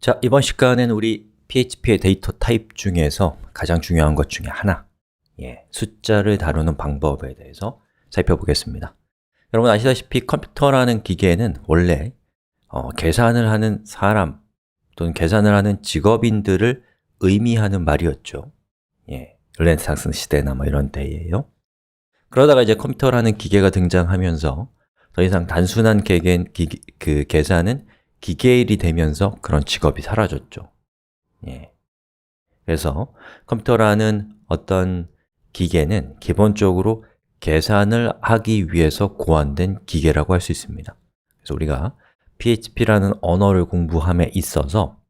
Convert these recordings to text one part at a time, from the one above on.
자, 이번 시간에는 우리 PHP의 데이터 타입 중에서 가장 중요한 것 중에 하나, 숫자를 다루는 방법에 대해서 살펴보겠습니다. 여러분 아시다시피 컴퓨터라는 기계는 원래 계산을 하는 사람 또는 계산을 하는 직업인들을 의미하는 말이었죠. 르네상스 시대나 뭐 이런 때예요. 그러다가 이제 컴퓨터라는 기계가 등장하면서 더 이상 단순한 계산은 기계일이 되면서 그런 직업이 사라졌죠. 그래서 컴퓨터라는 어떤 기계는 기본적으로 계산을 하기 위해서 고안된 기계라고 할 수 있습니다. 그래서 우리가 PHP라는 언어를 공부함에 있어서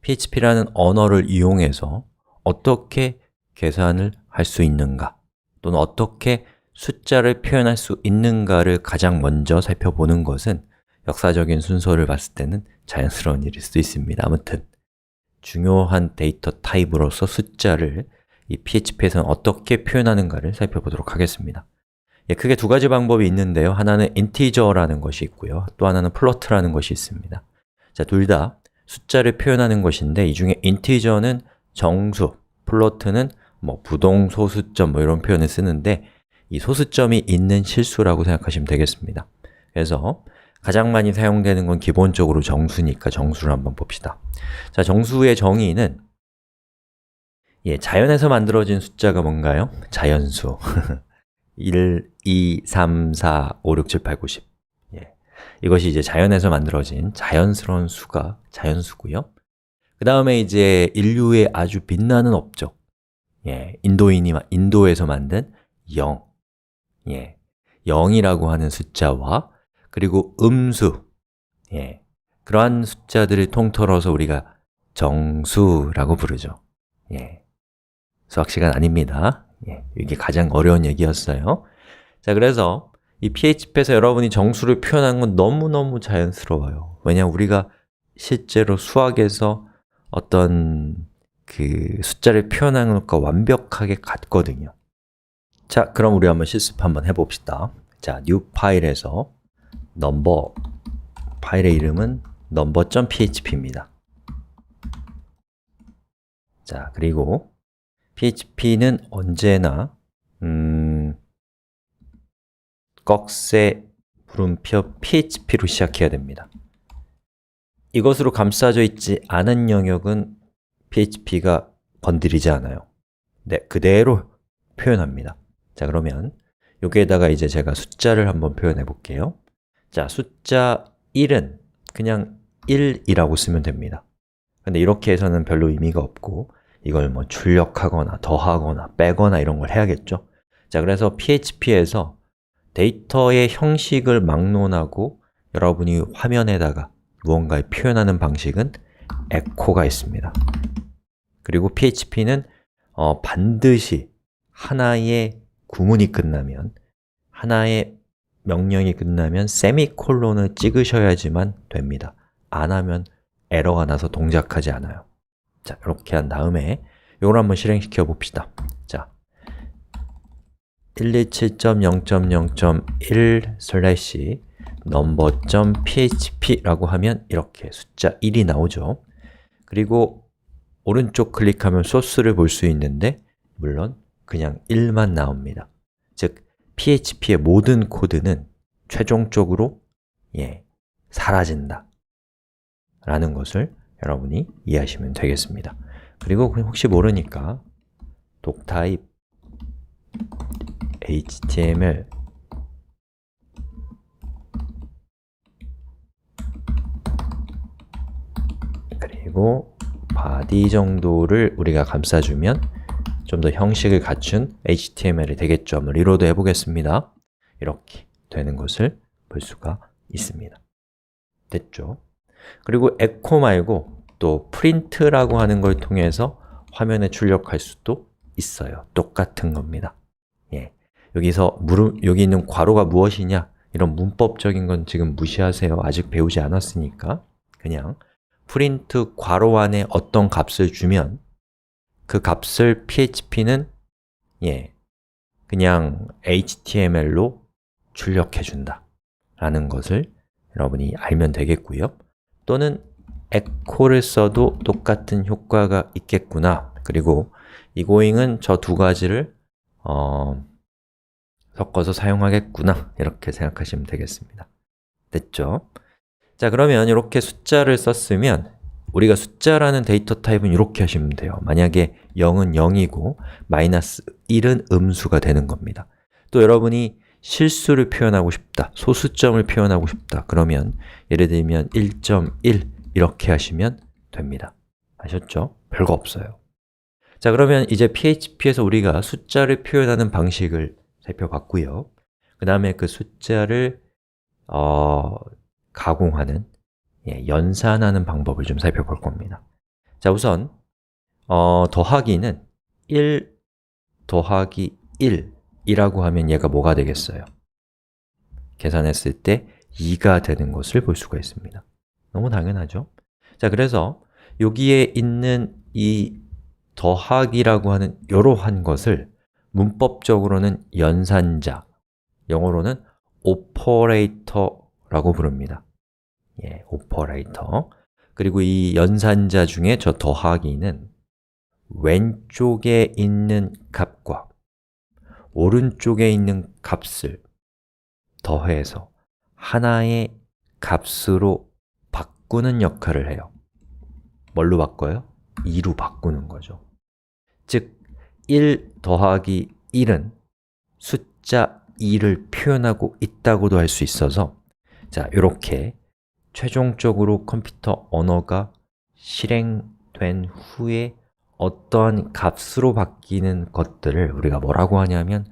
PHP라는 언어를 이용해서 어떻게 계산을 할 수 있는가, 또는 어떻게 숫자를 표현할 수 있는가를 가장 먼저 살펴보는 것은 역사적인 순서를 봤을 때는 자연스러운 일일 수도 있습니다. 아무튼 중요한 데이터 타입으로서 숫자를 이 PHP에서는 어떻게 표현하는가를 살펴보도록 하겠습니다. 크게 두 가지 방법이 있는데요. 하나는 인티저라는 것이 있고요. 또 하나는 플로트라는 것이 있습니다. 자, 둘 다 숫자를 표현하는 것인데 이 중에 인티저는 정수, 플로트는 부동, 소수점 이런 표현을 쓰는데 이 소수점이 있는 실수라고 생각하시면 되겠습니다. 그래서 가장 많이 사용되는 건 기본적으로 정수니까 정수를 한번 봅시다. 자, 정수의 정의는 자연에서 만들어진 숫자가 뭔가요? 자연수 1, 2, 3, 4, 5, 6, 7, 8, 9, 10 이것이 이제 자연에서 만들어진 자연스러운 수가 자연수고요. 그 다음에 이제 인류의 아주 빛나는 업적 인도에서 만든 0 0이라고 하는 숫자와 그리고 음수 그러한 숫자들을 통틀어서 우리가 정수라고 부르죠. 수학 시간 아닙니다. 이게 가장 어려운 얘기였어요. 자, 그래서 이 PHP에서 여러분이 정수를 표현한 건 너무너무 자연스러워요. 왜냐하면 우리가 실제로 수학에서 어떤 그 숫자를 표현하는 것과 완벽하게 같거든요. 자, 그럼 우리 한번 실습 한번 해봅시다. 자, new 파일에서 number, 파일의 이름은 number.php입니다. 자, 그리고 PHP는 언제나 꺽쇠, 물음표, PHP로 시작해야 됩니다. 이것으로 감싸져 있지 않은 영역은 PHP가 건드리지 않아요. 네, 그대로 표현합니다. 자, 그러면 여기에다가 이제 제가 숫자를 한번 표현해 볼게요. 자, 숫자 1은 그냥 1이라고 쓰면 됩니다. 근데 이렇게 해서는 별로 의미가 없고 이걸 출력하거나 더하거나 빼거나 이런 걸 해야겠죠? 자, 그래서 PHP에서 데이터의 형식을 막론하고 여러분이 화면에다가 무언가를 표현하는 방식은 echo가 있습니다. 그리고 PHP는 반드시 하나의 구문이 끝나면, 하나의 명령이 끝나면 세미콜론을 찍으셔야지만 됩니다. 안 하면 에러가 나서 동작하지 않아요. 자, 이렇게 한 다음에 이걸 한번 실행시켜 봅시다. 자, 127.0.0.1 number.php라고 하면 이렇게 숫자 1이 나오죠. 그리고 오른쪽 클릭하면 소스를 볼 수 있는데 물론 그냥 1만 나옵니다. 즉, PHP의 모든 코드는 최종적으로 사라진다 라는 것을 여러분이 이해하시면 되겠습니다. 그리고 혹시 모르니까 doctype HTML 그리고 body 정도를 우리가 감싸주면 좀 더 형식을 갖춘 HTML이 되겠죠. 한번 리로드 해보겠습니다. 이렇게 되는 것을 볼 수가 있습니다. 됐죠? 그리고 echo 말고 또 print라고 하는 걸 통해서 화면에 출력할 수도 있어요. 똑같은 겁니다. 여기서 여기 있는 괄호가 무엇이냐? 이런 문법적인 건 지금 무시하세요. 아직 배우지 않았으니까. 그냥 print 괄호 안에 어떤 값을 주면 그 값을 PHP는 그냥 HTML로 출력해 준다 라는 것을 여러분이 알면 되겠고요. 또는 echo를 써도 똑같은 효과가 있겠구나. 그리고 egoing은 저 두 가지를 섞어서 사용하겠구나. 이렇게 생각하시면 되겠습니다. 됐죠? 자, 그러면 이렇게 숫자를 썼으면 우리가 숫자라는 데이터 타입은 이렇게 하시면 돼요. 만약에 0은 0이고 마이너스 1은 음수가 되는 겁니다. 또 여러분이 실수를 표현하고 싶다, 소수점을 표현하고 싶다 그러면 예를 들면 1.1 이렇게 하시면 됩니다. 아셨죠? 별거 없어요. 자, 그러면 이제 PHP에서 우리가 숫자를 표현하는 방식을 살펴봤고요. 그 다음에 그 숫자를 가공하는, 연산하는 방법을 좀 살펴볼 겁니다. 자, 우선 더하기는 1 더하기 1이라고 하면 얘가 뭐가 되겠어요? 계산했을 때 2가 되는 것을 볼 수가 있습니다. 너무 당연하죠? 자, 그래서 여기에 있는 이 더하기라고 하는 이러한 것을 문법적으로는 연산자, 영어로는 operator라고 부릅니다. operator. 그리고 이 연산자 중에 저 더하기는 왼쪽에 있는 값과 오른쪽에 있는 값을 더해서 하나의 값으로 바꾸는 역할을 해요. 뭘로 바꿔요? 2로 바꾸는 거죠. 즉, 1 더하기 1은 숫자 2를 표현하고 있다고도 할 수 있어서 자, 이렇게 최종적으로 컴퓨터 언어가 실행된 후에 어떠한 값으로 바뀌는 것들을 우리가 뭐라고 하냐면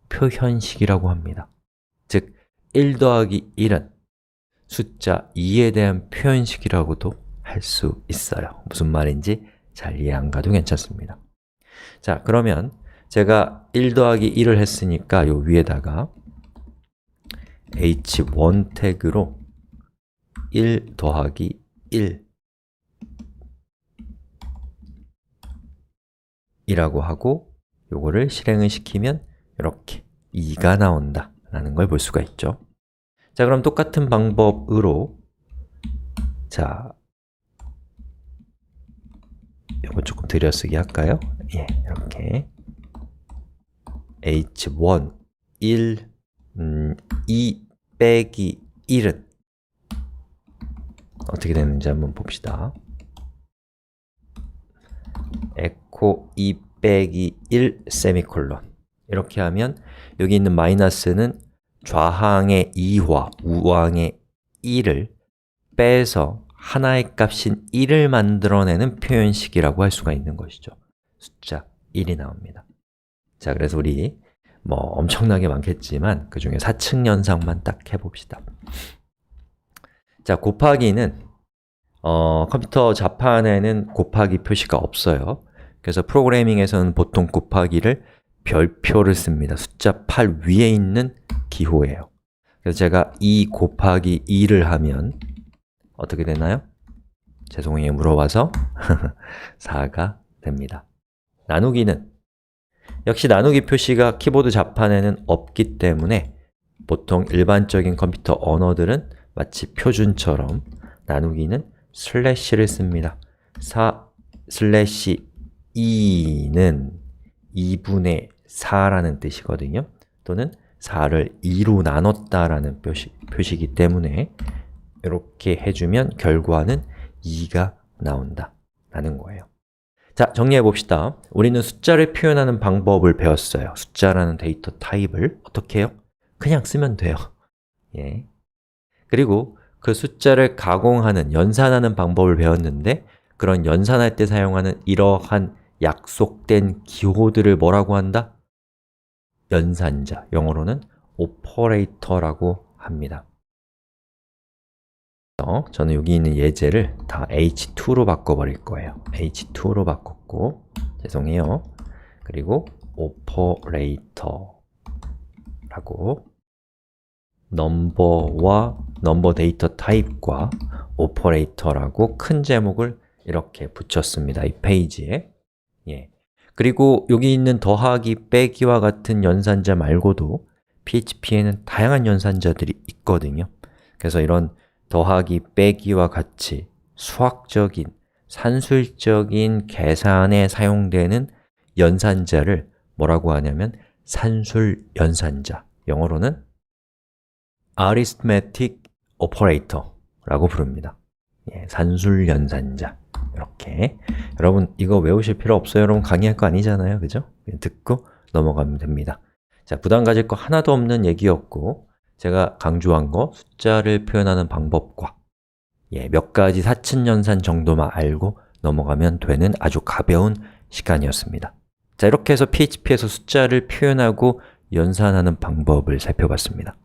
표현식이라고 합니다. 즉, 1 더하기 1은 숫자 2에 대한 표현식이라고도 할 수 있어요. 무슨 말인지 잘 이해 안 가도 괜찮습니다. 자, 그러면 제가 1 더하기 1을 했으니까 요 위에다가 h1 태그로 1 더하기 1 이라고 하고 요거를 실행을 시키면 이렇게 2가 나온다 라는 걸 볼 수가 있죠. 자, 그럼 똑같은 방법으로 자, 요거 조금 들여쓰기 할까요? 이렇게 h1 1 2 빼기 1은 어떻게 되는지 한번 봅시다. echo 2 빼기 1 세미콜론 이렇게 하면 여기 있는 마이너스는 좌항의 2와 우항의 1을 빼서 하나의 값인 1을 만들어내는 표현식이라고 할 수가 있는 것이죠. 숫자 1이 나옵니다. 자, 그래서 우리 뭐 엄청나게 많겠지만 그 중에 4층 연상만 딱 해봅시다. 자, 곱하기는 컴퓨터 자판에는 곱하기 표시가 없어요. 그래서 프로그래밍에서는 보통 곱하기를 별표를 씁니다. 숫자 8 위에 있는 기호예요. 그래서 제가 2 곱하기 2를 하면 어떻게 되나요? 죄송해요, 물어봐서 4가 됩니다. 나누기는 역시 나누기 표시가 키보드 자판에는 없기 때문에 보통 일반적인 컴퓨터 언어들은 마치 표준처럼 나누기는 슬래시를 씁니다. 4 슬래시 2는 2분의 4라는 뜻이거든요. 또는 4를 2로 나눴다라는 표시이기 때문에 이렇게 해주면 결과는 2가 나온다 라는 거예요. 자, 정리해 봅시다. 우리는 숫자를 표현하는 방법을 배웠어요. 숫자라는 데이터 타입을 어떻게 해요? 그냥 쓰면 돼요. 그리고 그 숫자를 가공하는, 연산하는 방법을 배웠는데 그런 연산할 때 사용하는 이러한 약속된 기호들을 뭐라고 한다? 연산자, 영어로는 operator라고 합니다. 저는 여기 있는 예제를 다 h2로 바꿔버릴 거예요. h2로 바꿨고, 죄송해요. 그리고 operator라고 넘버와 넘버 데이터 타입과 operator라고 큰 제목을 이렇게 붙였습니다. 이 페이지에. 그리고 여기 있는 더하기, 빼기와 같은 연산자 말고도 PHP에는 다양한 연산자들이 있거든요. 그래서 이런 더하기, 빼기와 같이 수학적인, 산술적인 계산에 사용되는 연산자를 뭐라고 하냐면 산술 연산자, 영어로는 arithmetic operator라고 부릅니다. 산술 연산자. 이렇게. 여러분 이거 외우실 필요 없어요. 여러분 강의할 거 아니잖아요. 그죠? 그냥 듣고 넘어가면 됩니다. 자, 부담 가질 거 하나도 없는 얘기였고 제가 강조한 거 숫자를 표현하는 방법과 몇 가지 사칙연산 정도만 알고 넘어가면 되는 아주 가벼운 시간이었습니다. 자, 이렇게 해서 PHP에서 숫자를 표현하고 연산하는 방법을 살펴봤습니다.